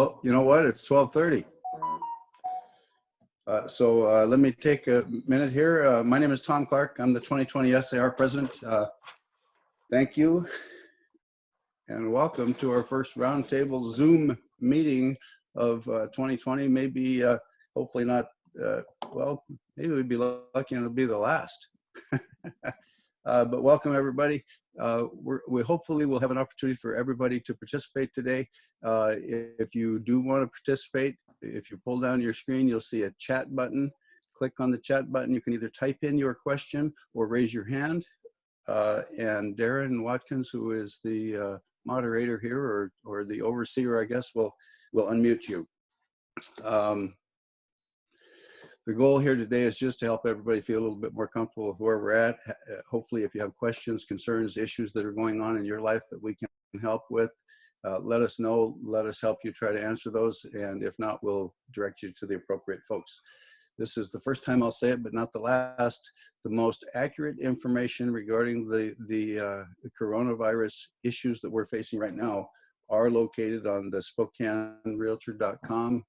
You know what? It's 12:30. So let me take a minute here. My name is Tom Clark. I'm the 2020 SAR president. Thank you and welcome to our first roundtable Zoom meeting of 2020. Maybe, hopefully not, well, maybe we'd be lucky and it'll be the last. But welcome everybody. We hopefully will have an opportunity for everybody to participate today. If you do want to participate, if you pull down your screen, you'll see a chat button. Click on the chat button. You can either type in your question or raise your hand. And Darren Watkins, who is the moderator here, or the overseer, I guess, will unmute you. The goal here today is just to help everybody feel a little bit more comfortable with where we're at. Hopefully, if you have questions, concerns, issues that are going on in your life that we can help with, let us know. Let us help you try to answer those. And if not, we'll direct you to the appropriate folks. This is the first time I'll say it, but not the last. The most accurate information regarding the coronavirus issues that we're facing right now are located on the SpokaneRealtor.com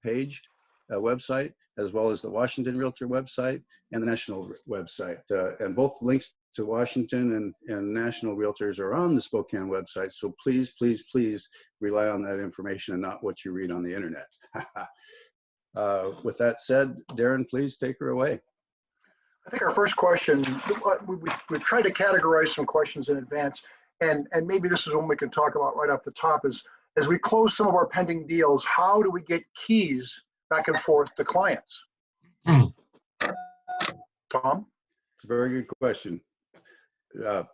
page. Website, as well as the Washington Realtor website and the National website. And both links to Washington and National Realtors are on the Spokane website. So please, please, please rely on that information and not what you read on the internet. With that said, Darren, please take her away. I think our first question, we tried to categorize some questions in advance, and maybe this is one we can talk about right off the top, is as we close some of our pending deals, how do we get keys back and forth to clients? Tom? It's a very good question. Would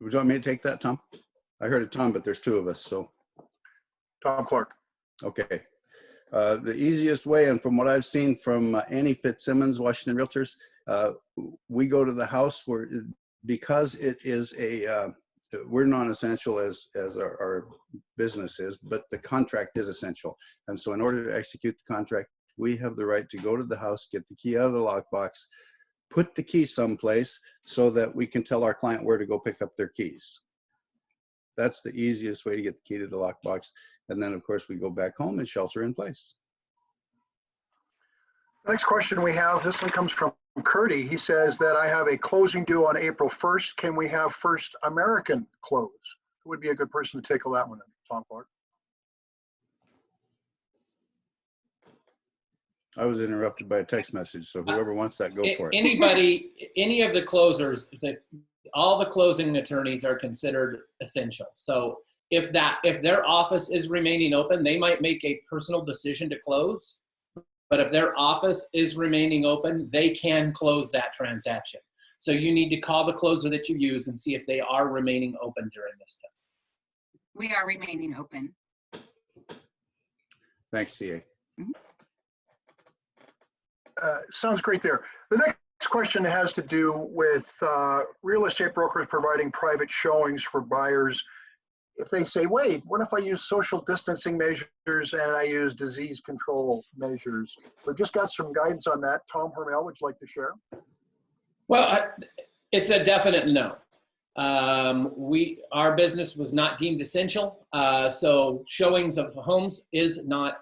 you want me to take that, Tom? I heard it, Tom, but there's two of us, so. Tom Clark. Okay. The easiest way, and from what I've seen from Annie Fitzsimmons, Washington Realtors, we go to the house because it is we're non-essential as our business is, but the contract is essential. And so in order to execute the contract, we have the right to go to the house, get the key out of the lockbox, put the key someplace so that we can tell our client where to go pick up their keys. That's the easiest way to get the key to the lockbox. And then of course we go back home and shelter in place. Next question we have, this one comes from Curdy. He says that I have a closing due on April 1st. Can we have First American close? Who would be a good person to tackle that one, Tom Clark? I was interrupted by a text message, so whoever wants that, go for it. Anybody, any of the closers, all the closing attorneys are considered essential. So if their office is remaining open, they might make a personal decision to close. But if their office is remaining open, they can close that transaction. So you need to call the closer that you use and see if they are remaining open during this time. We are remaining open. Thanks, CA. Sounds great there. The next question has to do with real estate brokers providing private showings for buyers. If they say, wait, what if I use social distancing measures and I use disease control measures? We've just got some guidance on that. Tom Hermel, would you like to share? Well, it's a definite no. Our business was not deemed essential. So showings of homes is not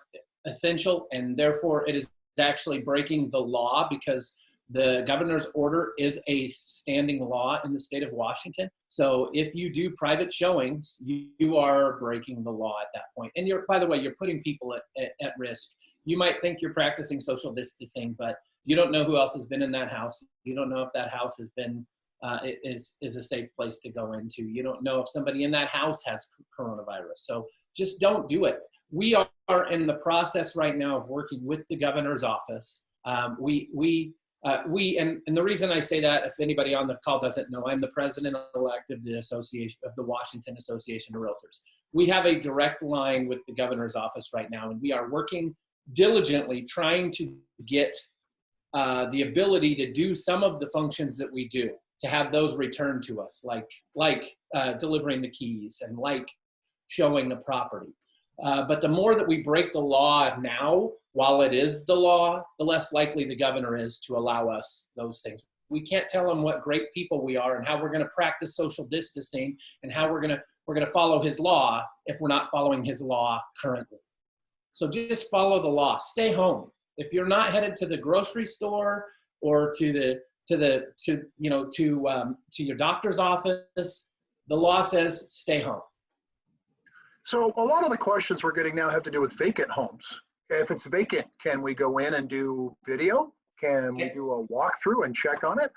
essential, and therefore it is actually breaking the law because the governor's order is a standing law in the state of Washington. So if you do private showings, you are breaking the law at that point. And by the way, you're putting people at risk. You might think you're practicing social distancing, but you don't know who else has been in that house. You don't know if that house has been, is a safe place to go into. You don't know if somebody in that house has coronavirus. So just don't do it. We are in the process right now of working with the governor's office. And the reason I say that, if anybody on the call doesn't know, I'm the president-elect of the Washington Association of Realtors. We have a direct line with the governor's office right now, and we are working diligently trying to get the ability to do some of the functions that we do, to have those returned to us, like delivering the keys and like showing the property. But the more that we break the law now, while it is the law, the less likely the governor is to allow us those things. We can't tell them what great people we are and how we're going to practice social distancing and how we're going to we're going to follow his law if we're not following his law currently. So just follow the law. Stay home. If you're not headed to the grocery store or to your doctor's office, the law says stay home. So a lot of the questions we're getting now have to do with vacant homes. If it's vacant, can we go in and do video? Can we do a walkthrough and check on it?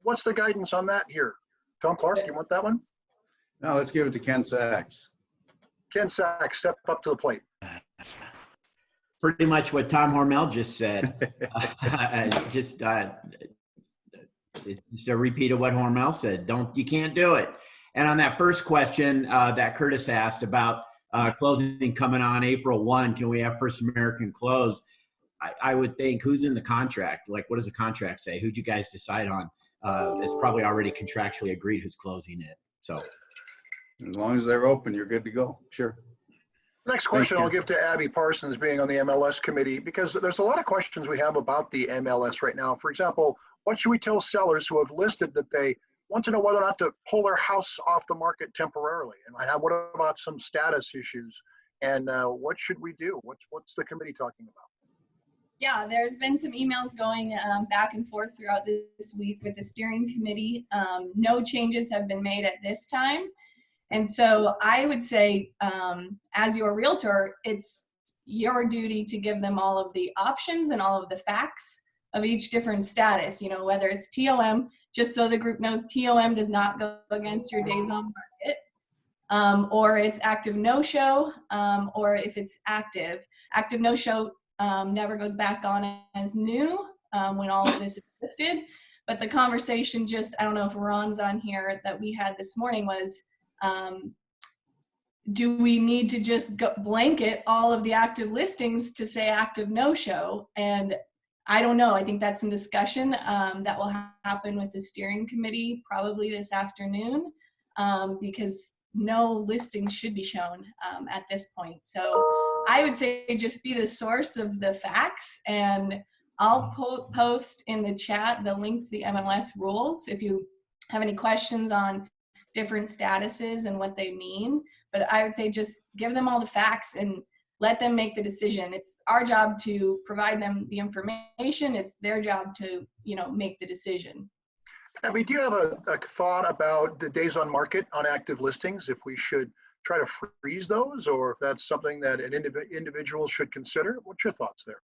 What's the guidance on that here? Tom Clark, you want that one? Now let's give it to Ken Sachs. Ken Sachs, step up to the plate. Pretty much what Tom Hormel just said. Just a repeat of what Hormel said. You can't do it. And on that first question that Curtis asked about closing coming on April 1, can we have First American close? I would think, who's in the contract? Like, what does the contract say? Who'd you guys decide on? It's probably already contractually agreed who's closing it. So As long as they're open, you're good to go. Sure. Next question Ken. I'll give to Abby Parsons, being on the MLS committee, because there's a lot of questions we have about the MLS right now. For example, what should we tell sellers who have listed that they want to know whether or not to pull their house off the market temporarily? And what about some status issues? And what should we do? What's the committee talking about? Yeah, there's been some emails going back and forth throughout this week with the steering committee. No changes have been made at this time. And so I would say, as your realtor, it's your duty to give them all of the options and all of the facts of each different status, whether it's TOM, just so the group knows TOM does not go against your days on market, or it's active no-show, or if it's active no-show never goes back on as new when all of this is lifted. But the conversation I don't know if Ron's on here, that we had this morning was, do we need to just blanket all of the active listings to say active no-show? And I don't know. I think that's in discussion that will happen with the steering committee probably this afternoon, because no listings should be shown at this point. So I would say just be the source of the facts, and I'll post in the chat the link to the MLS rules if you have any questions on different statuses and what they mean. But I would say just give them all the facts and let them make the decision. It's our job to provide them the information. It's their job to, make the decision. Abby, do you have a thought about the days on market on active listings, if we should try to freeze those, or if that's something that an individual should consider? What's your thoughts there?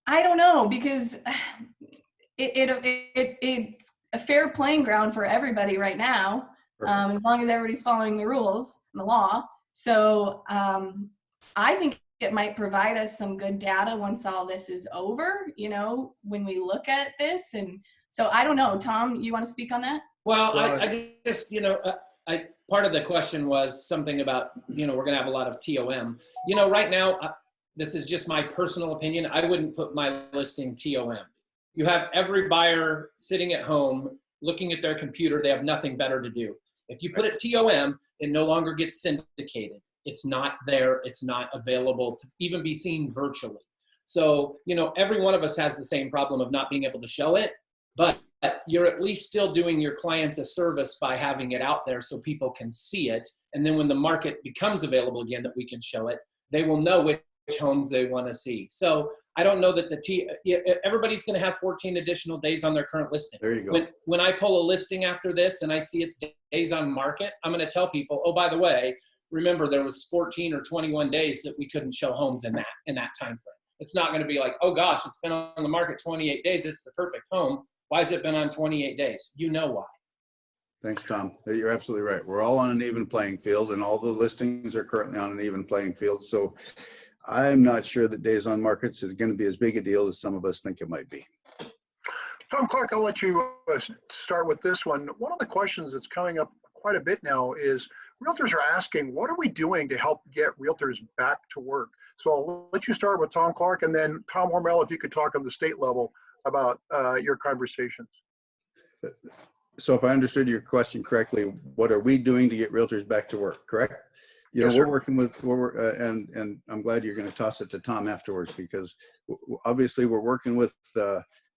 I don't know, because it's a fair playing ground for everybody right now, as long as everybody's following the rules and the law. So I think it might provide us some good data once all this is over, when we look at this. And so I don't know. Tom, you want to speak on that? Well, I just, part of the question was something about, we're going to have a lot of TOM. Right now, this is just my personal opinion. I wouldn't put my listing TOM. You have every buyer sitting at home looking at their computer. They have nothing better to do. If you put it TOM, it no longer gets syndicated. It's not there. It's not available to even be seen virtually. So, every one of us has the same problem of not being able to show it, but you're at least still doing your clients a service by having it out there so people can see it. And then when the market becomes available again that we can show it, they will know which homes they want to see. So I don't know that everybody's going to have 14 additional days on their current listings. There you go. When I pull a listing after this and I see its days on market, I'm going to tell people, oh, by the way, remember there was 14 or 21 days that we couldn't show homes in that time frame. It's not going to be like, oh gosh, it's been on the market 28 days. It's the perfect home. Why has it been on 28 days? You know why. Thanks, Tom. You're absolutely right. We're all on an even playing field, and all the listings are currently on an even playing field. So I'm not sure that days on markets is going to be as big a deal as some of us think it might be. Tom Clark, I'll let you start with this one. One of the questions that's coming up quite a bit now is realtors are asking, what are we doing to help get realtors back to work? So I'll let you start with Tom Clark, and then Tom Hormel, if you could talk on the state level about your conversations. So if I understood your question correctly, what are we doing to get realtors back to work, correct? Yes, We're sir. working with, and I'm glad you're going to toss it to Tom afterwards, because obviously we're working with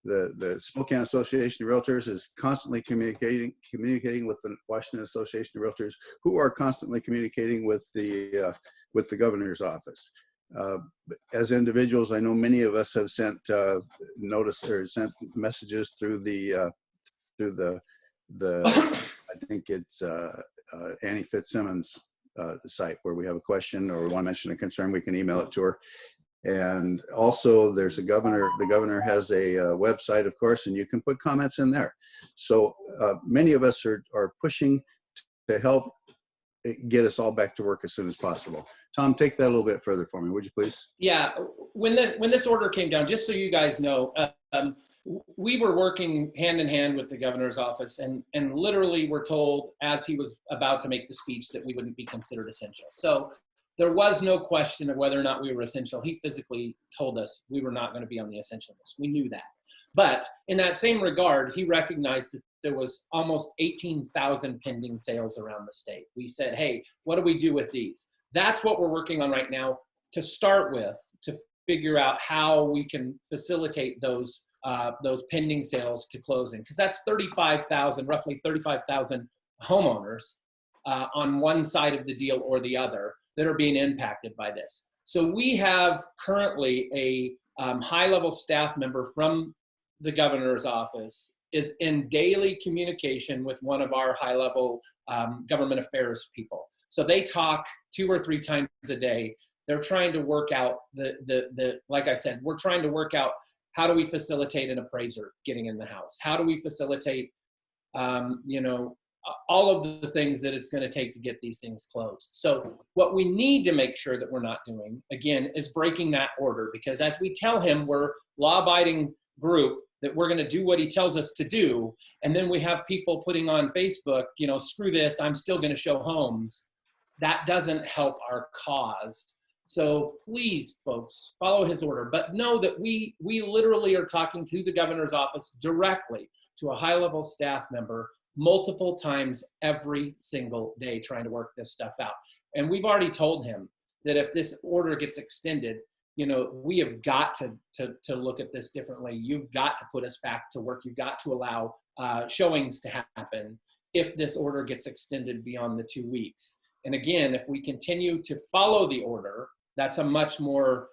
The Spokane Association of Realtors is constantly communicating with the Washington Association of Realtors, who are constantly communicating with the governor's office. As individuals, I know many of us have sent notice or sent messages through the I think it's Annie Fitzsimmons site, where we have a question or want to mention a concern, we can email it to her. And also there's the governor has a website, of course, and you can put comments in there. So many of us are pushing to help get us all back to work as soon as possible. Tom, take that a little bit further for me, would you please? Yeah, when this order came down, just so you guys know, we were working hand in hand with the governor's office, and literally were told as he was about to make the speech that we wouldn't be considered essential. So there was no question of whether or not we were essential. He physically told us we were not going to be on the essential list. We knew that. But in that same regard, he recognized that there was almost 18,000 pending sales around the state. We said, hey, what do we do with these? That's what we're working on right now to start with, to figure out how we can facilitate those pending sales to closing. Because that's 35,000, roughly 35,000 homeowners on one side of the deal or the other that are being impacted by this. So we have currently a high-level staff member from the governor's office is in daily communication with one of our high-level government affairs people. So they talk 2 or 3 times a day. They're trying to work out like I said, we're trying to work out how do we facilitate an appraiser getting in the house? How do we facilitate, all of the things that it's going to take to get these things closed. So what we need to make sure that we're not doing, again, is breaking that order, because as we tell him we're law-abiding group, that we're going to do what he tells us to do, and then we have people putting on Facebook, screw this, I'm still going to show homes. That doesn't help our cause. So please, folks, follow his order, but know that we literally are talking to the governor's office directly, to a high-level staff member, multiple times every single day, trying to work this stuff out. And we've already told him that if this order gets extended, we have got to look at this differently. You've got to put us back to work. You've got to allow showings to happen if this order gets extended beyond the 2 weeks. And again, if we continue to follow the order, that's a much more,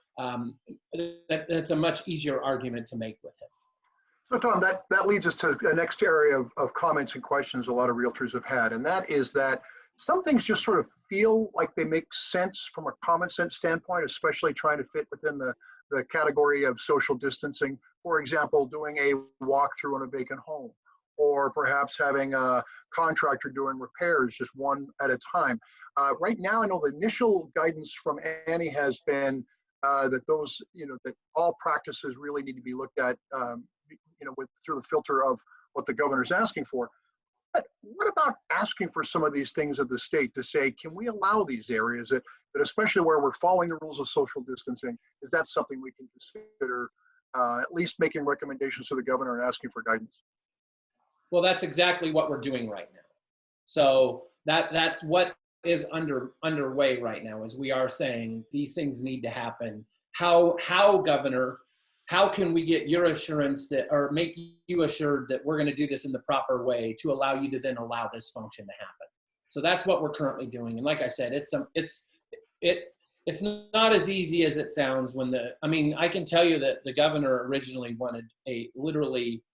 that's a much easier argument to make with him. So Tom, that leads us to the next area of comments and questions a lot of realtors have had, and that is that some things just sort of feel like they make sense from a common sense standpoint, especially trying to fit within the category of social distancing. For example, doing a walkthrough on a vacant home, or perhaps having a contractor doing repairs just one at a time. Right now, I know the initial guidance from Annie has been that those, that all practices really need to be looked at through the filter of what the governor's asking for. But what about asking for some of these things of the state to say, can we allow these areas that especially where we're following the rules of social distancing, is that something we can consider at least making recommendations to the governor and asking for guidance? Well, that's exactly what we're doing right now. So that's what is underway right now, is we are saying these things need to happen. How Governor, how can we get your assurance that, or make you assured that we're going to do this in the proper way to allow you to then allow this function to happen? So that's what we're currently doing. And like I said, it's not as easy as it sounds I can tell you that the governor originally wanted literally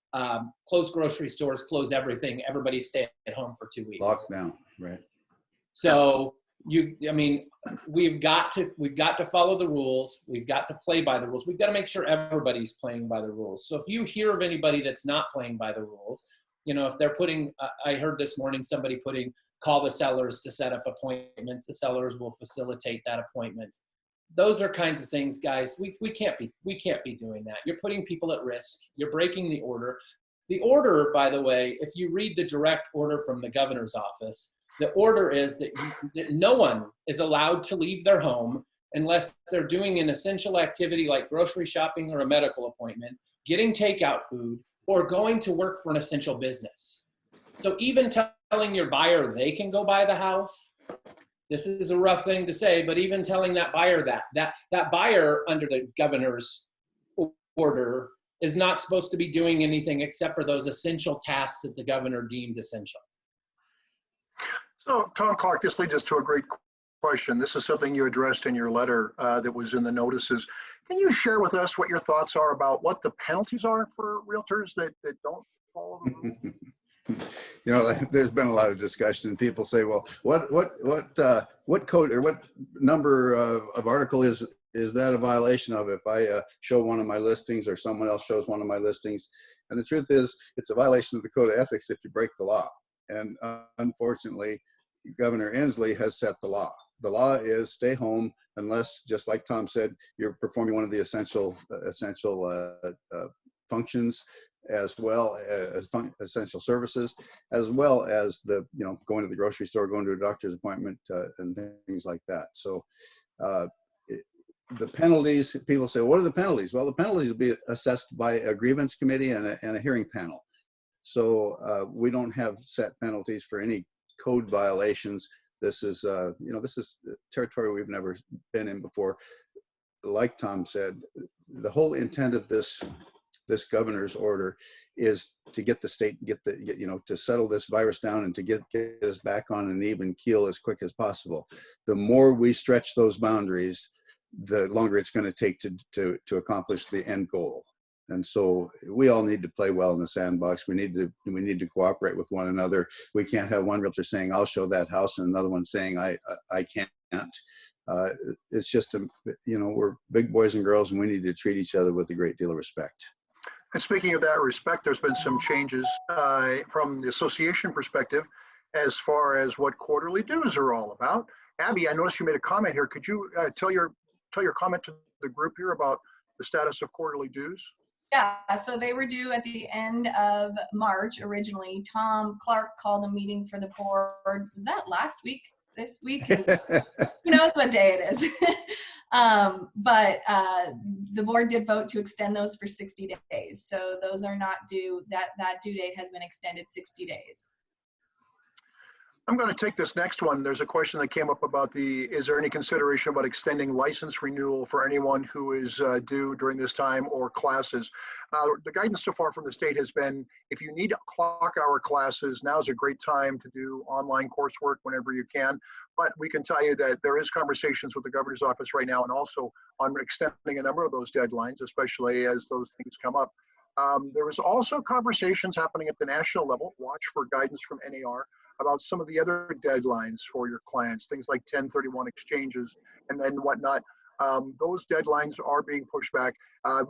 close grocery stores, close everything, everybody stay at home for 2 weeks. Lockdown, right? So we've got to follow the rules. We've got to play by the rules. We've got to make sure everybody's playing by the rules. So if you hear of anybody that's not playing by the rules, if they're putting, I heard this morning somebody call the sellers to set up appointments. The sellers will facilitate that appointment. Those are kinds of things, guys. We can't be doing that. You're putting people at risk. You're breaking the order. The order, by the way, if you read the direct order from the governor's office, the order is that no one is allowed to leave their home unless they're doing an essential activity like grocery shopping or a medical appointment, getting takeout food, or going to work for an essential business. So even telling your buyer they can go buy the house, this is a rough thing to say, but even telling that buyer that buyer under the governor's order is not supposed to be doing anything except for those essential tasks that the governor deemed essential. So, Tom Clark, this leads us to a great question. This is something you addressed in your letter that was in the notices. Can you share with us what your thoughts are about what the penalties are for realtors that don't follow the rules? You know, there's been a lot of discussion, and people say, well, what code or what number of article is that a violation of if I show one of my listings or someone else shows one of my listings? And the truth is, it's a violation of the code of ethics if you break the law. And unfortunately, Governor Inslee has set the law. The law is stay home unless, just like Tom said, you're performing one of the essential functions, as well as essential services, as well as the, you know, going to the grocery store, going to a doctor's appointment, and things like that. So the penalties, people say, what are the penalties? Well, the penalties will be assessed by a grievance committee and a hearing panel. So we don't have set penalties for any code violations. This is, you know, this is territory we've never been in before. Like Tom said, the whole intent of this governor's order is to get the state, to settle this virus down and to get us back on an even keel as quick as possible. The more we stretch those boundaries, the longer it's going to take to accomplish the end goal. And so we all need to play well in the sandbox. We need to cooperate with one another. We can't have one realtor saying, I'll show that house, and another one saying, I can't. It's just, we're big boys and girls, and we need to treat each other with a great deal of respect. And speaking of that respect, there's been some changes from the association perspective as far as what quarterly dues are all about. Abby, I noticed you made a comment here. Could you tell your comment to the group here about the status of quarterly dues? Yeah, so they were due at the end of March originally. Tom Clark called a meeting for the board. Was that last week? This week? Who knows what day it is? But the board did vote to extend those for 60 days. So those are not due. That due date has been extended 60 days. I'm going to take this next one. There's a question that came up about is there any consideration about extending license renewal for anyone who is due during this time or classes? The guidance so far from the state has been, if you need clock hour classes, now is a great time to do online coursework whenever you can. But we can tell you that there is conversations with the governor's office right now and also on extending a number of those deadlines, especially as those things come up. There was also conversations happening at the national level. Watch for guidance from NAR about some of the other deadlines for your clients, things like 1031 exchanges and then whatnot. Those deadlines are being pushed back.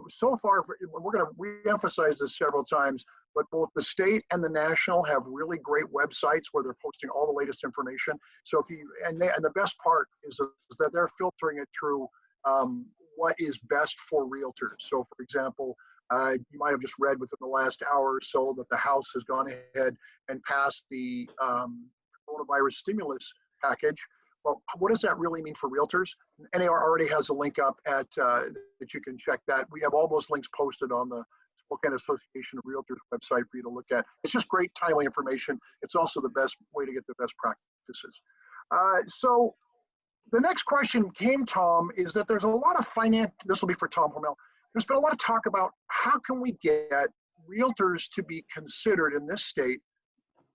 So far, we're going to re-emphasize this several times, but both the state and the national have really great websites where they're posting all the latest information. So and the best part is that they're filtering it through what is best for realtors. So for example, you might have just read within the last hour or so that the House has gone ahead and passed the coronavirus stimulus package. Well, what does that really mean for realtors? NAR already has a link up at that you can check that. We have all those links posted on the Spokane Association of Realtors website for you to look at. It's just great, timely information. It's also the best way to get the best practices. So the next question came, Tom, is that there's a lot of this will be for Tom Hormel. There's been a lot of talk about how can we get realtors to be considered in this state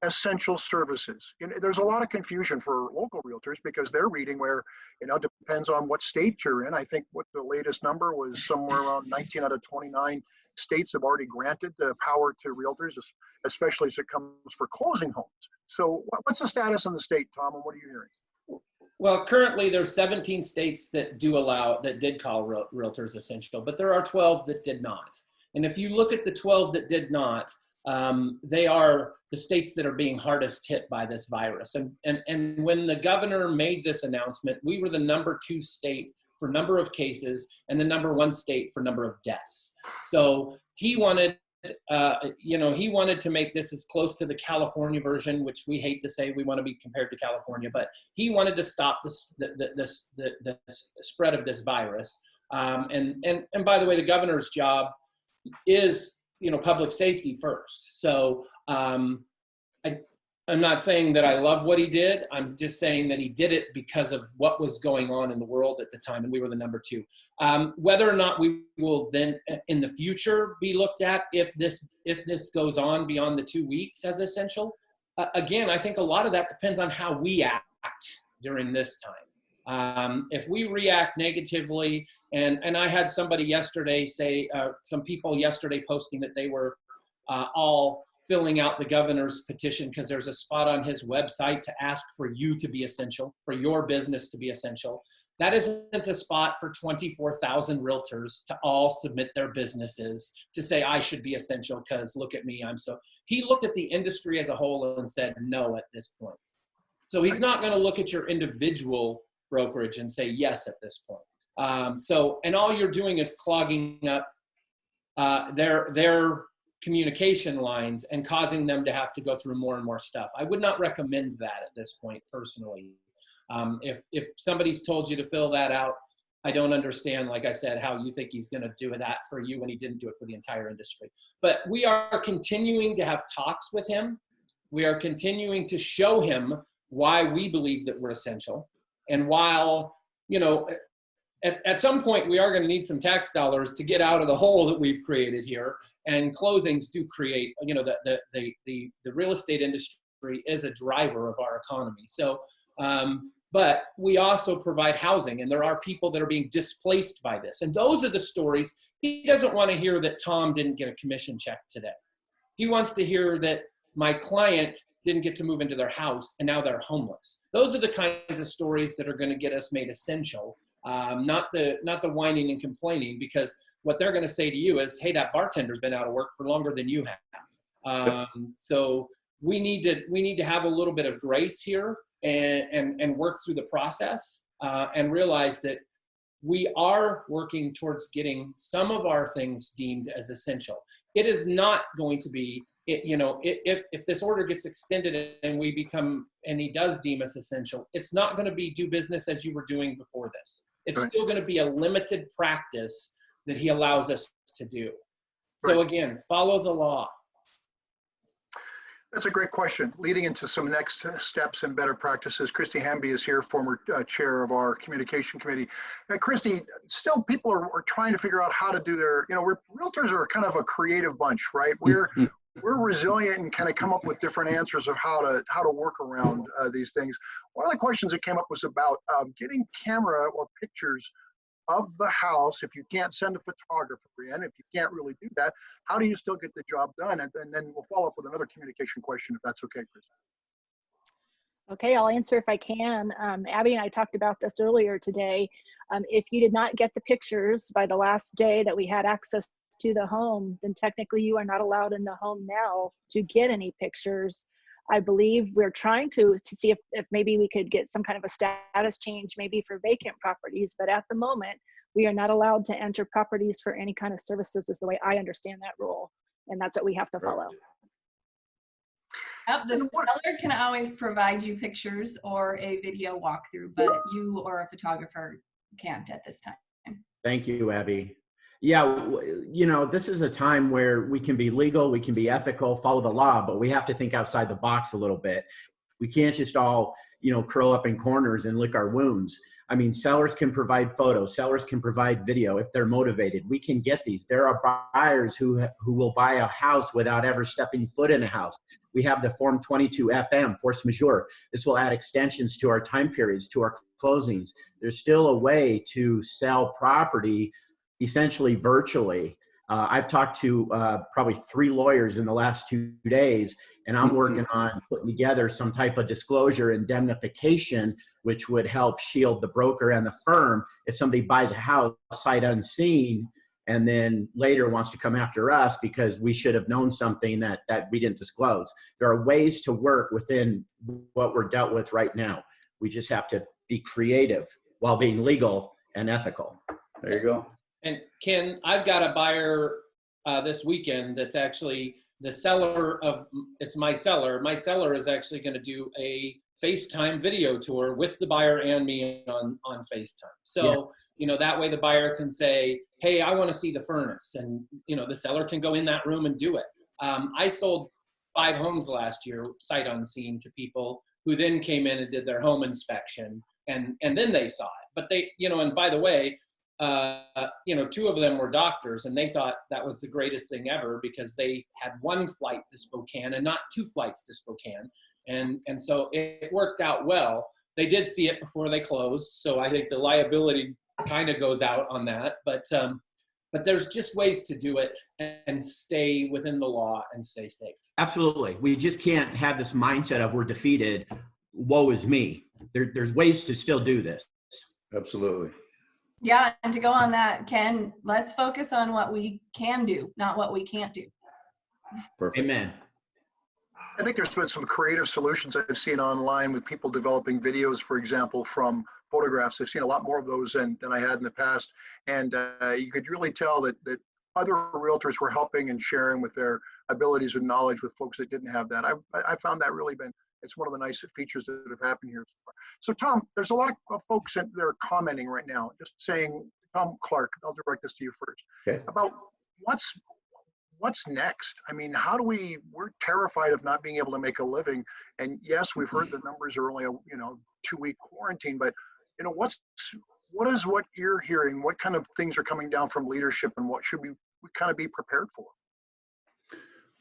essential services. There's a lot of confusion for local realtors because they're reading where, it depends on what state you're in. I think what the latest number was somewhere around 19 out of 29 states have already granted the power to realtors, especially as it comes for closing homes. So what's the status in the state, Tom, and what are you hearing? Well, currently there's 17 states that did call realtors essential, but there are 12 that did not. And if you look at the 12 that did not, they are the states that are being hardest hit by this virus. And when the governor made this announcement, we were the #2 state for number of cases and the #1 state for number of deaths. So he wanted, he wanted to make this as close to the California version, which we hate to say we want to be compared to California, but he wanted to stop the spread of this virus. And by the way, the governor's job is, public safety first. So I'm not saying that I love what he did. I'm just saying that he did it because of what was going on in the world at the time, and we were the number 2. Whether or not we will then in the future be looked at if this goes on beyond the 2 weeks as essential, again, I think a lot of that depends on how we act during this time. If we react negatively, and I had somebody yesterday say, some people yesterday posting that they were all filling out the governor's petition because there's a spot on his website to ask for you to be essential, for your business to be essential. That isn't a spot for 24,000 realtors to all submit their businesses to say, I should be essential because look at me, I'm so. He looked at the industry as a whole and said no at this point. So he's not going to look at your individual brokerage and say yes at this point. And all you're doing is clogging up their communication lines and causing them to have to go through more and more stuff. I would not recommend that at this point, personally. If somebody's told you to fill that out, I don't understand, like I said, how you think he's going to do that for you when he didn't do it for the entire industry. But we are continuing to have talks with him. We are continuing to show him why we believe that we're essential. And while, you know, at some point we are going to need some tax dollars to get out of the hole that we've created here. And closings do create, you know, the real estate industry is a driver of our economy. So, but we also provide housing, and there are people that are being displaced by this. And those are the stories. He doesn't want to hear that Tom didn't get a commission check today. He wants to hear that my client didn't get to move into their house and now they're homeless. Those are the kinds of stories that are going to get us made essential, not the whining and complaining, because what they're going to say to you is, hey, that bartender's been out of work for longer than you have. So we need to have a little bit of grace here and work through the process and realize that we are working towards getting some of our things deemed as essential. It is not going to be, if this order gets extended and we become, and he does deem us essential, it's not going to be do business as you were doing before this. It's still going to be a limited practice that he allows us to do. So again, follow the law. That's a great question. Leading into some next steps and better practices, Christy Hamby is here, former chair of our communication committee. Christy, still people are trying to figure out how to do their, realtors are kind of a creative bunch, right? We're resilient and kind of come up with different answers of how to work around these things. One of the questions that came up was about getting camera or pictures of the house. If you can't send a photographer in, if you can't really do that, how do you still get the job done? And then we'll follow up with another communication question if that's okay, Chris. Okay, I'll answer if I can. Abby and I talked about this earlier today. If you did not get the pictures by the last day that we had access to the home, then technically you are not allowed in the home now to get any pictures. I believe we're trying to see if maybe we could get some kind of a status change maybe for vacant properties, but at the moment we are not allowed to enter properties for any kind of services is the way I understand that rule, and that's what we have to follow. The seller can always provide you pictures or a video walkthrough, but you or a photographer can't at this time. Thank you, Abby. Yeah, this is a time where we can be legal, we can be ethical, follow the law, but we have to think outside the box a little bit. We can't just all, curl up in corners and lick our wounds. I mean, sellers can provide photos, sellers can provide video if they're motivated. We can get these. There are buyers who will buy a house without ever stepping foot in a house. We have the Form 22 FM, force majeure. This will add extensions to our time periods, to our closings. There's still a way to sell property essentially virtually. I've talked to probably 3 lawyers in the last 2 days, and I'm working on putting together some type of disclosure indemnification, which would help shield the broker and the firm if somebody buys a house sight unseen and then later wants to come after us because we should have known something that we didn't disclose. There are ways to work within what we're dealt with right now. We just have to be creative while being legal and ethical. There you go. And Ken, I've got a buyer this weekend that's actually the seller of, it's my seller. My seller is actually going to do a FaceTime video tour with the buyer and me on FaceTime. So, that way the buyer can say, hey, I want to see the furnace. And, the seller can go in that room and do it. I sold 5 homes last year, sight unseen to people who then came in and did their home inspection, and then they saw it. But they, and by the way, 2 of them were doctors, and they thought that was the greatest thing ever because they had 1 flight to Spokane and not 2 flights to Spokane. And so it worked out well. They did see it before they closed. So I think the liability kind of goes out on that, but there's just ways to do it and stay within the law and stay safe. Absolutely. We just can't have this mindset of we're defeated. Woe is me. There's ways to still do this. Absolutely. Yeah, and to go on that, Ken, let's focus on what we can do, not what we can't do. Perfect. Amen. I think there's been some creative solutions I've seen online with people developing videos, for example, from photographs. I've seen a lot more of those than I had in the past. And you could really tell that other realtors were helping and sharing with their abilities and knowledge with folks that didn't have that. I found that really it's one of the nice features that have happened here. So Tom, there's a lot of folks that are commenting right now, just saying, Tom Clark, I'll direct this to you first, Okay. about what's next? I mean, we're terrified of not being able to make a living. And yes, we've heard the numbers are only a 2-week quarantine, but what you're hearing, what kind of things are coming down from leadership, and what should we kind of be prepared for?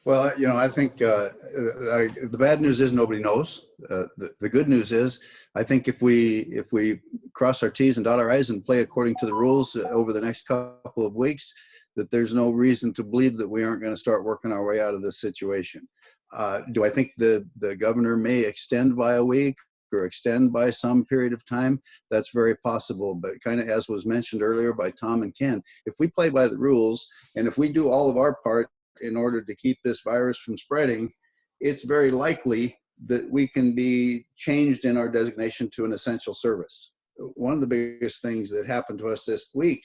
Well, I think the bad news is nobody knows. The good news is, I think if we cross our T's and dot our I's and play according to the rules over the next couple of weeks, that there's no reason to believe that we aren't going to start working our way out of this situation. Do I think the governor may extend by a week or extend by some period of time? That's very possible, but kind of as was mentioned earlier by Tom and Ken, if we play by the rules and if we do all of our part in order to keep this virus from spreading, it's very likely that we can be changed in our designation to an essential service. One of the biggest things that happened to us this week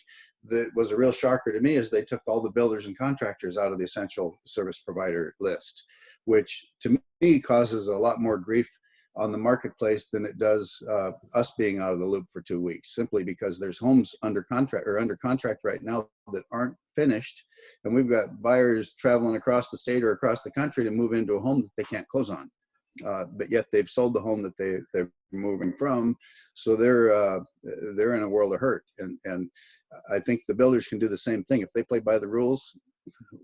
that was a real shocker to me is they took all the builders and contractors out of the essential service provider list, which to me causes a lot more grief on the marketplace than it does us being out of the loop for 2 weeks, simply because there's homes under contract right now that aren't finished. And we've got buyers traveling across the state or across the country to move into a home that they can't close on. But yet they've sold the home that they're moving from. So they're in a world of hurt. And I think the builders can do the same thing. If they play by the rules,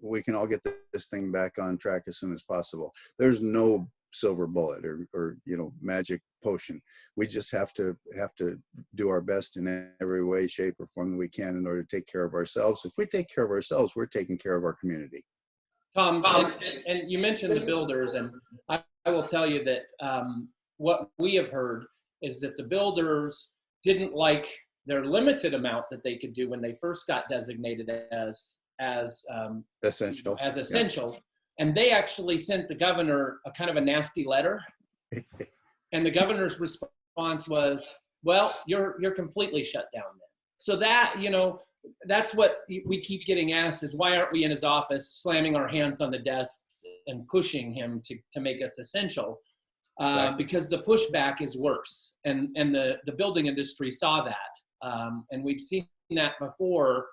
we can all get this thing back on track as soon as possible. There's no silver bullet or magic potion. We just have to do our best in every way, shape, or form that we can in order to take care of ourselves. If we take care of ourselves, we're taking care of our community. Tom, and you mentioned the builders, and I will tell you that what we have heard is that the builders didn't like their limited amount that they could do when they first got designated as Essential. Yeah. And they actually sent the governor a kind of a nasty letter. And the governor's response was, well, you're completely shut down then. So that, that's what we keep getting asked is, why aren't we in his office slamming our hands on the desks and pushing him to make us essential? Because the pushback is worse. And the building industry saw that. And we've seen that before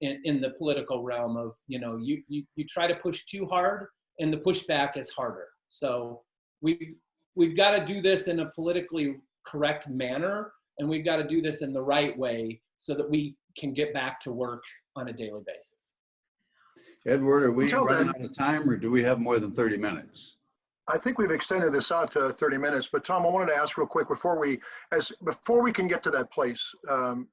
in the political realm of, you try to push too hard and the pushback is harder. So we've got to do this in a politically correct manner, and we've got to do this in the right way so that we can get back to work on a daily basis. Edward, are we running out of time, or do we have more than 30 minutes? I think we've extended this out to 30 minutes, but Tom, I wanted to ask real quick before we can get to that place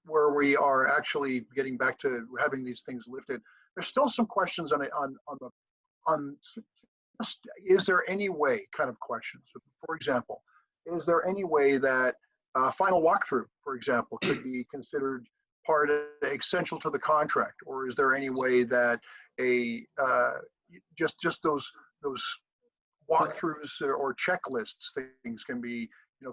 where we are actually getting back to having these things lifted. There's still some questions is there any way kind of questions. For example, is there any way that final walkthrough, for example, could be considered part of essential to the contract, or is there any way that just those walkthroughs or checklists things can be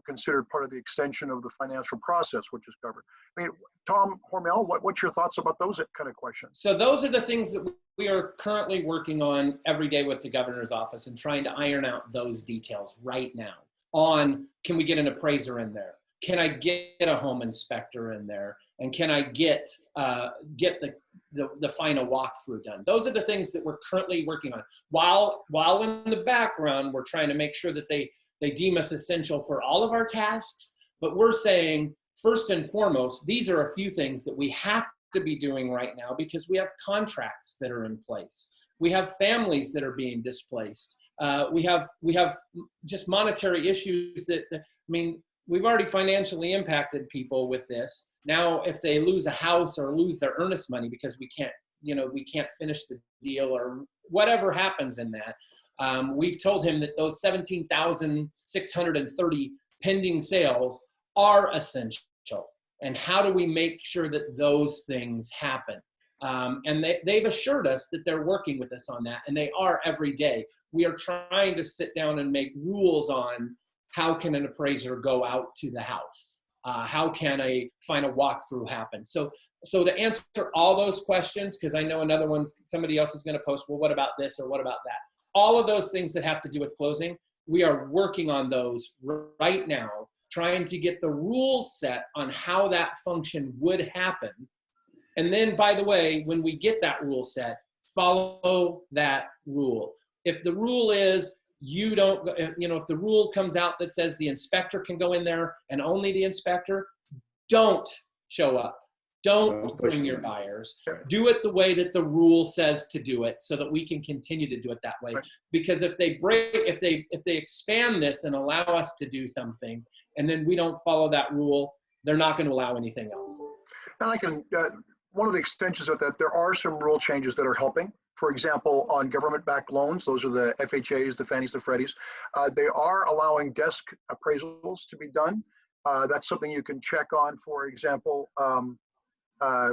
considered part of the extension of the financial process, which is covered? I mean, Tom Hormel, what's your thoughts about those kind of questions? So those are the things that we are currently working on every day with the governor's office and trying to iron out those details right now. On, can we get an appraiser in there? Can I get a home inspector in there? And can I get the the final walkthrough done. Those are the things that we're currently working on. While in the background, we're trying to make sure that they deem us essential for all of our tasks, but we're saying, first and foremost, these are a few things that we have to be doing right now because we have contracts that are in place. We have families that are being displaced. We have just monetary issues that, I mean, we've already financially impacted people with this. Now, if they lose a house or lose their earnest money because we can't finish the deal or whatever happens in that, we've told him that those 17,630 pending sales are essential. And how do we make sure that those things happen? And they've assured us that they're working with us on that, and they are every day. We are trying to sit down and make rules on how can an appraiser go out to the house? How can a final walkthrough happen? So to answer all those questions, because I know another one, somebody else is going to post, well, what about this or what about that? All of those things that have to do with closing, we are working on those right now, trying to get the rules set on how that function would happen. And then, by the way, when we get that rule set, follow that rule. If the rule is if the rule comes out that says the inspector can go in there and only the inspector, don't show up. Don't bring your buyers. Do it the way that the rule says to do it so that we can continue to do it that way. Because if they expand this and allow us to do something and then we don't follow that rule, they're not going to allow anything else. And I can, one of the extensions of that, there are some rule changes that are helping. For example, on government-backed loans, those are the FHAs, the Fannies, the Freddies. They are allowing desk appraisals to be done. That's something you can check on, for example,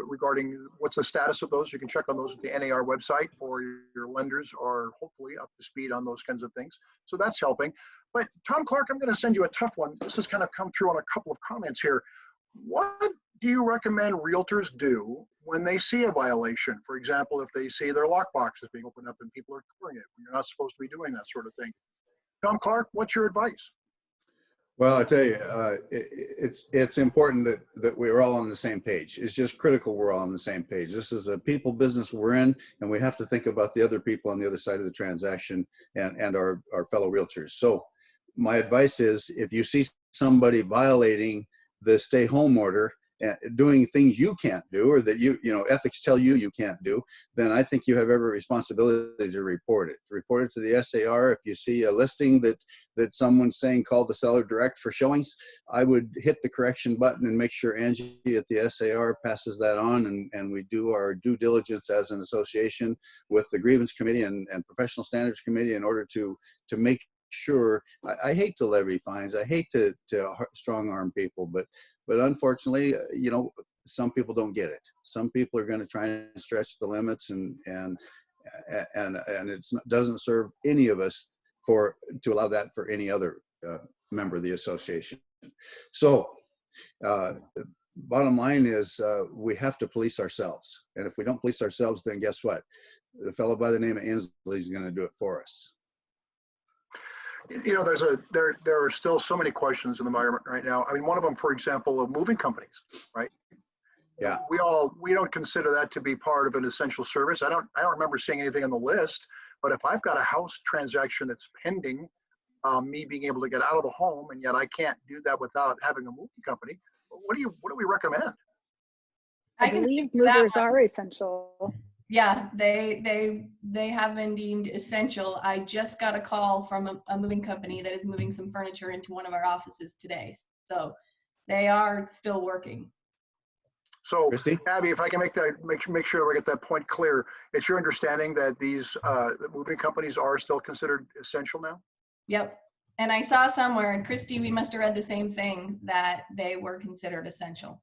regarding what's the status of those. You can check on those at the NAR website, or your lenders are hopefully up to speed on those kinds of things. So that's helping. But Tom Clark, I'm going to send you a tough one. This has kind of come through on a couple of comments here. What do you recommend realtors do when they see a violation? For example, if they see their lockbox is being opened up and people are clearing it when you're not supposed to be doing that sort of thing. Tom Clark, what's your advice? Well, I tell you, it's important that we're all on the same page. It's just critical we're all on the same page. This is a people business we're in, and we have to think about the other people on the other side of the transaction and our fellow realtors. So my advice is, if you see somebody violating the stay home order, doing things you can't do, or that ethics tell you can't do, then I think you have every responsibility to report it. Report it to the SAR. If you see a listing that someone's saying call the seller direct for showings, I would hit the correction button and make sure Angie at the SAR passes that on, and we do our due diligence as an association with the grievance committee and professional standards committee in order to make sure. I hate to levy fines. I hate to strong arm people, but unfortunately, some people don't get it. Some people are going to try and stretch the limits, and it doesn't serve any of us to allow that for any other member of the association. So bottom line is, we have to police ourselves, and if we don't police ourselves, then guess what? The fellow by the name of Inslee is going to do it for us. There are still so many questions in the environment right now. I mean, one of them, for example, of moving companies, right? Yeah. We don't consider that to be part of an essential service. I don't remember seeing anything on the list. But if I've got a house transaction that's pending, me being able to get out of the home, and yet I can't do that without having a moving company, what do we recommend? I believe movers are essential. Yeah, they have been deemed essential. I just got a call from a moving company that is moving some furniture into one of our offices today. So they are still working. So, Christy? Abby, if I can make sure I get that point clear, it's your understanding that these moving companies are still considered essential now? Yep. And I saw somewhere, and Christy, we must have read the same thing, that they were considered essential.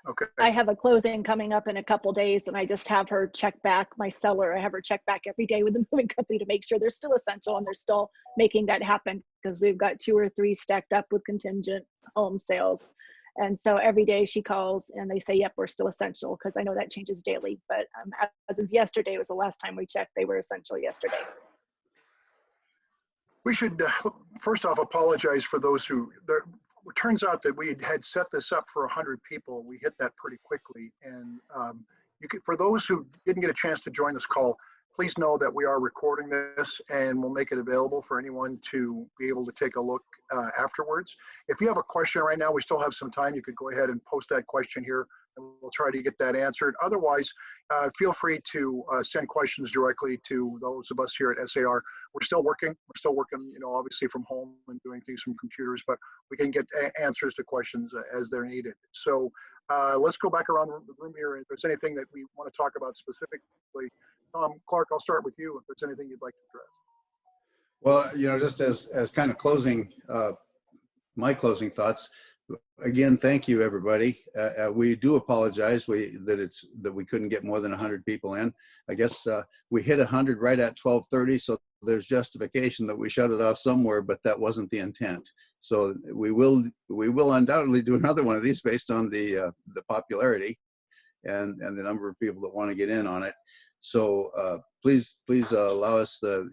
Okay. I have a closing coming up in a couple days, and I just have her check back, my seller. I have her check back every day with the moving company to make sure they're still essential and they're still making that happen, because we've got 2 or 3 stacked up with contingent home sales. And so every day she calls and they say, yep, we're still essential, because I know that changes daily. But as of yesterday was the last time we checked, they were essential yesterday. We should first off apologize for those who, it turns out that we had set this up for 100 people. We hit that pretty quickly, and For those who didn't get a chance to join this call, please know that we are recording this and we'll make it available for anyone to be able to take a look afterwards. If you have a question right now, we still have some time. You could go ahead and post that question here and we'll try to get that answered. Otherwise, feel free to send questions directly to those of us here at SAR. We're still working, obviously from home and doing things from computers, but we can get answers to questions as they're needed. So let's go back around the room here. If there's anything that we want to talk about specifically, Clark, I'll start with you if there's anything you'd like to address. Well, just as kind of closing, my closing thoughts. Again, thank you, everybody. We do apologize that we couldn't get more than 100 people in. I guess we hit 100 right at 12:30, so there's justification that we shut it off somewhere, but that wasn't the intent. So we will undoubtedly do another one of these based on the popularity and the number of people that want to get in on it. So please allow us the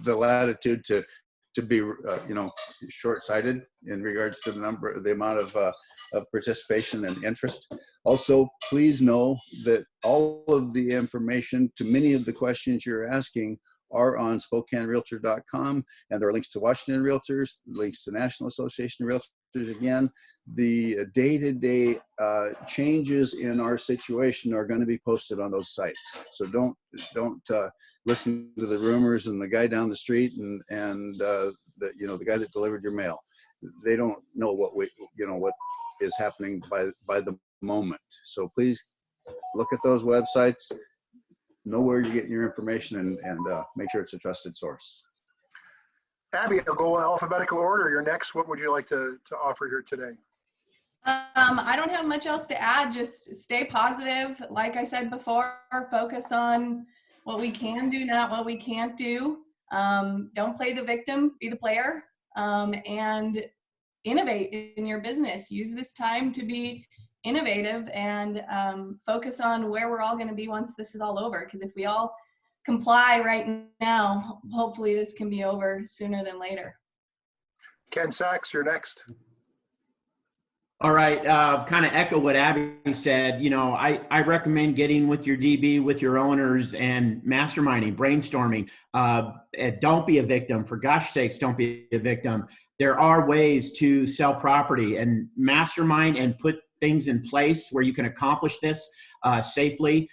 latitude to be short-sighted in regards to the amount of participation and interest. Also, please know that all of the information to many of the questions you're asking are on SpokaneRealtor.com, and there are links to Washington Realtors, links to National Association of Realtors. Again, the day-to-day changes in our situation are going to be posted on those sites. So don't listen to the rumors and the guy down the street and the guy that delivered your mail. They don't know what is happening by the moment. So please look at those websites, know where you're getting your information, and make sure it's a trusted source. Abby, I'll go in alphabetical order. You're next. What would you like to offer here today? I don't have much else to add. Just stay positive. Like I said before, focus on what we can do, not what we can't do. Don't play the victim, be the player, and innovate in your business. Use this time to be innovative and focus on where we're all going to be once this is all over. Because if we all comply right now, hopefully this can be over sooner than later. Ken Sachs, you're next. All right, kind of echo what Abby said. I recommend getting with your DB, with your owners, and masterminding, brainstorming. And don't be a victim. For gosh sakes, don't be a victim. There are ways to sell property and mastermind and put things in place where you can accomplish this safely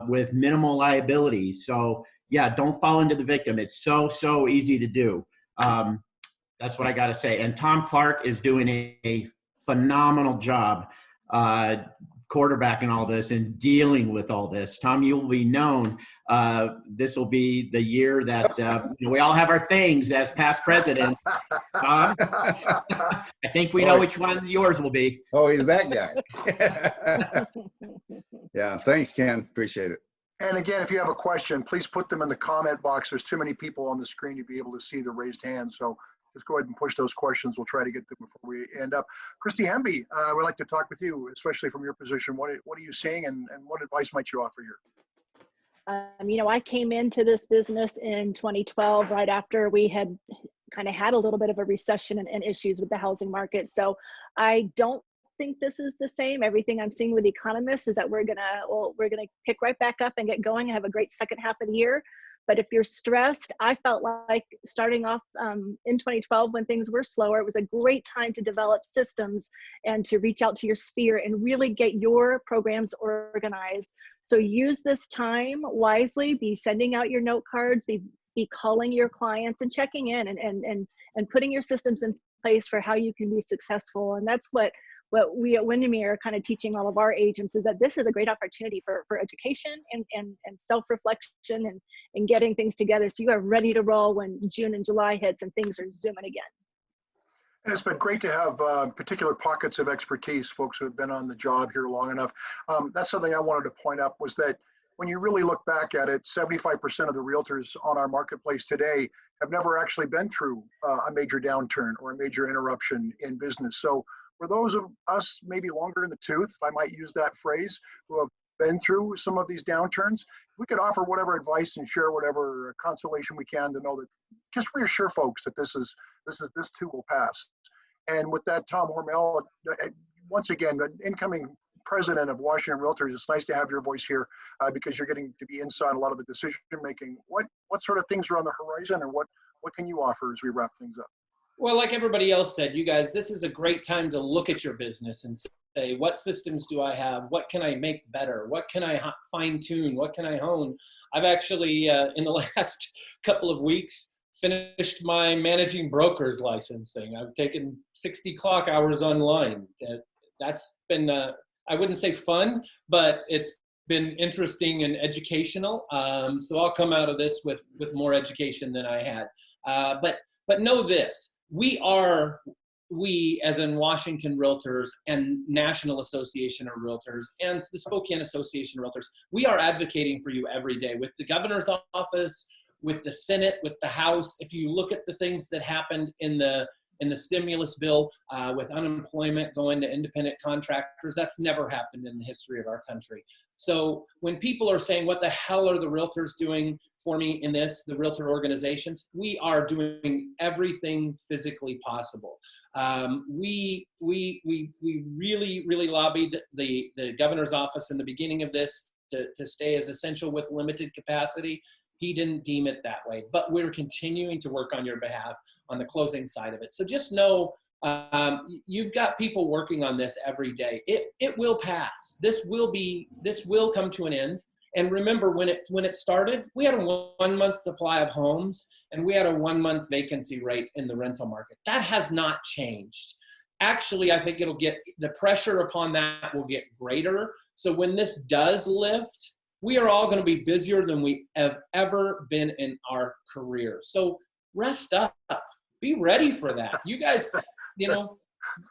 with minimal liability. So yeah, don't fall into the victim. It's so easy to do. That's what I got to say. And Tom Clark is doing a phenomenal job quarterbacking all this and dealing with all this. Tom, you will be known. This will be the year that we all have our things as past president. Tom, I think we know which one yours will be. Oh, he's that guy. Yeah, thanks, Ken. Appreciate it. And again, if you have a question, please put them in the comment box. There's too many people on the screen to be able to see the raised hands. So just go ahead and push those questions. We'll try to get them before we end up. Christy Hemby, we'd like to talk with you, especially from your position. What are you seeing and what advice might you offer here? I came into this business in 2012, right after we had kind of had a little bit of a recession and issues with the housing market. So I don't think this is the same. Everything I'm seeing with economists is that we're gonna pick right back up and get going and have a great second half of the year. But if you're stressed, I felt like starting off in 2012 when things were slower, it was a great time to develop systems and to reach out to your sphere and really get your programs organized. So use this time wisely, be sending out your note cards, be calling your clients and checking in and putting your systems in place for how you can be successful. And that's what we at Windermere are kind of teaching all of our agents, is that this is a great opportunity for education and self-reflection and getting things together so you are ready to roll when June and July hits and things are zooming again. And it's been great to have particular pockets of expertise, folks who have been on the job here long enough. That's something I wanted to point out, was that when you really look back at it, 75% of the realtors on our marketplace today have never actually been through a major downturn or a major interruption in business. So for those of us maybe longer in the tooth, if I might use that phrase, who have been through some of these downturns, we could offer whatever advice and share whatever consolation we can to know that, just reassure folks that this too will pass. And with that, Tom Hormel, once again, an incoming president of Washington Realtors, it's nice to have your voice here because you're getting to be inside a lot of the decision making. What sort of things are on the horizon, and what can you offer as we wrap things up? Well, like everybody else said, you guys, this is a great time to look at your business and say, what systems do I have? What can I make better? What can I fine tune? What can I hone? I've actually, in the last couple of weeks, finished my managing brokers licensing. I've taken 60 clock hours online. That's been, I wouldn't say fun, but it's been interesting and educational. So I'll come out of this with more education than I had. But know this, we as in Washington Realtors and National Association of Realtors and the Spokane Association of Realtors, we are advocating for you every day with the governor's office, with the Senate, with the House. If you look at the things that happened in the stimulus bill with unemployment going to independent contractors, that's never happened in the history of our country. So when people are saying, what the hell are the realtors doing for me in this, the realtor organizations, we are doing everything physically possible. We really, really lobbied the governor's office in the beginning of this to stay as essential with limited capacity. He didn't deem it that way, but we're continuing to work on your behalf on the closing side of it. So just know you've got people working on this every day. It will pass. This will come to an end. And remember, when it started, we had a 1 month supply of homes and we had a 1 month vacancy rate in the rental market. That has not changed. Actually, I think the pressure upon that will get greater. So when this does lift, we are all going to be busier than we have ever been in our career. So rest up. Be ready for that. You guys,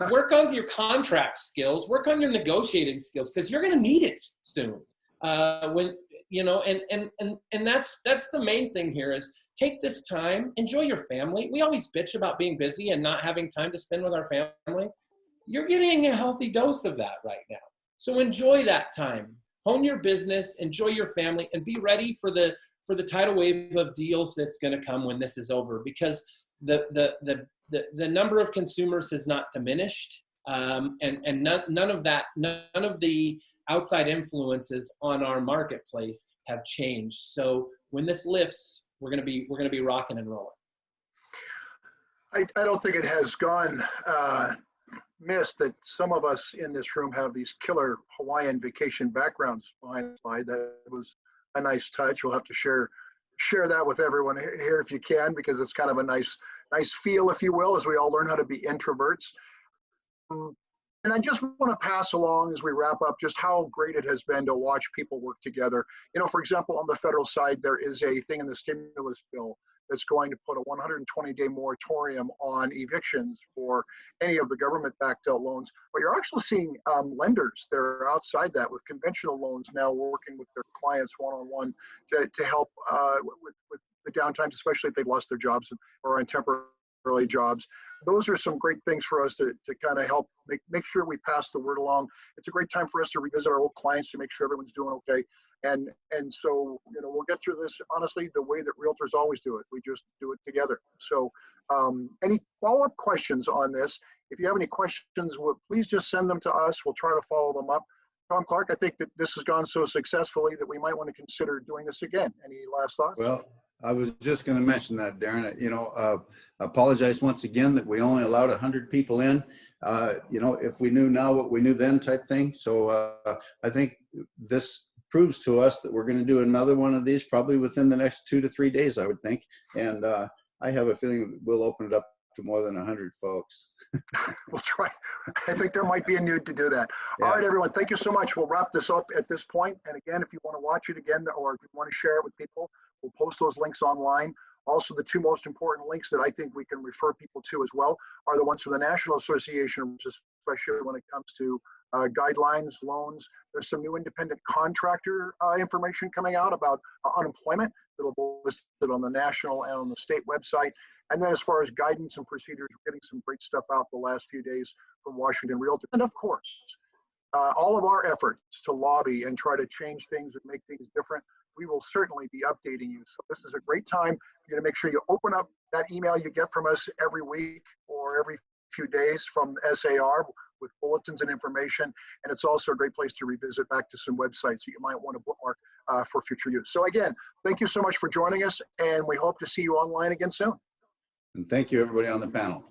work on your contract skills, work on your negotiating skills, because you're going to need it soon. And that's the main thing here is take this time, enjoy your family. We always bitch about being busy and not having time to spend with our family. You're getting a healthy dose of that right now. So enjoy that time. Hone your business, enjoy your family, and be ready for the tidal wave of deals that's going to come when this is over. Because the number of consumers has not diminished, and none of the outside influences on our marketplace have changed. So when this lifts, we're going to be rocking and rolling. I don't think it has gone missed that some of us in this room have these killer Hawaiian vacation backgrounds behind the slide. That was a nice touch. We'll have to share that with everyone here if you can, because it's kind of a nice feel, if you will, as we all learn how to be introverts. And I just want to pass along as we wrap up just how great it has been to watch people work together. For example, on the federal side, there is a thing in the stimulus bill that's going to put a 120-day moratorium on evictions for any of the government-backed loans. But you're actually seeing lenders that are outside that with conventional loans now working with their clients one-on-one to help with the downtimes, especially if they've lost their jobs or are on temporary jobs. Those are some great things for us to kind of help make sure we pass the word along. It's a great time for us to revisit our old clients to make sure everyone's doing okay. And so, we'll get through this, honestly, the way that realtors always do it. We just do it together. So any follow-up questions on this? If you have any questions, please just send them to us. We'll try to follow them up. Tom Clark, I think that this has gone so successfully that we might want to consider doing this again. Any last thoughts? Well, I was just going to mention that, Darren. Apologize once again that we only allowed 100 people in. If we knew now what we knew then type thing. So I think this proves to us that we're going to do another one of these probably within the next 2 to 3 days, I would think. And I have a feeling that we'll open it up to more than 100 folks. We'll try. I think there might be a need to do that. Yeah. All right, everyone. Thank you so much. We'll wrap this up at this point. And again, if you want to watch it again, or if you want to share it with people, we'll post those links online. Also, the two most important links that I think we can refer people to as well are the ones from the National Association, especially when it comes to guidelines, loans. There's some new independent contractor information coming out about unemployment that'll be listed on the national and on the state website. And then as far as guidance and procedures, we're getting some great stuff out the last few days from Washington Realtors. And of course, all of our efforts to lobby and try to change things and make things different, we will certainly be updating you. So this is a great time. You're gonna make sure you open up that email you get from us every week or every few days from SAR. with bulletins and information. And it's also a great place to revisit back to some websites that you might want to bookmark for future use. So again, thank you so much for joining us, and we hope to see you online again soon. And thank you, everybody on the panel.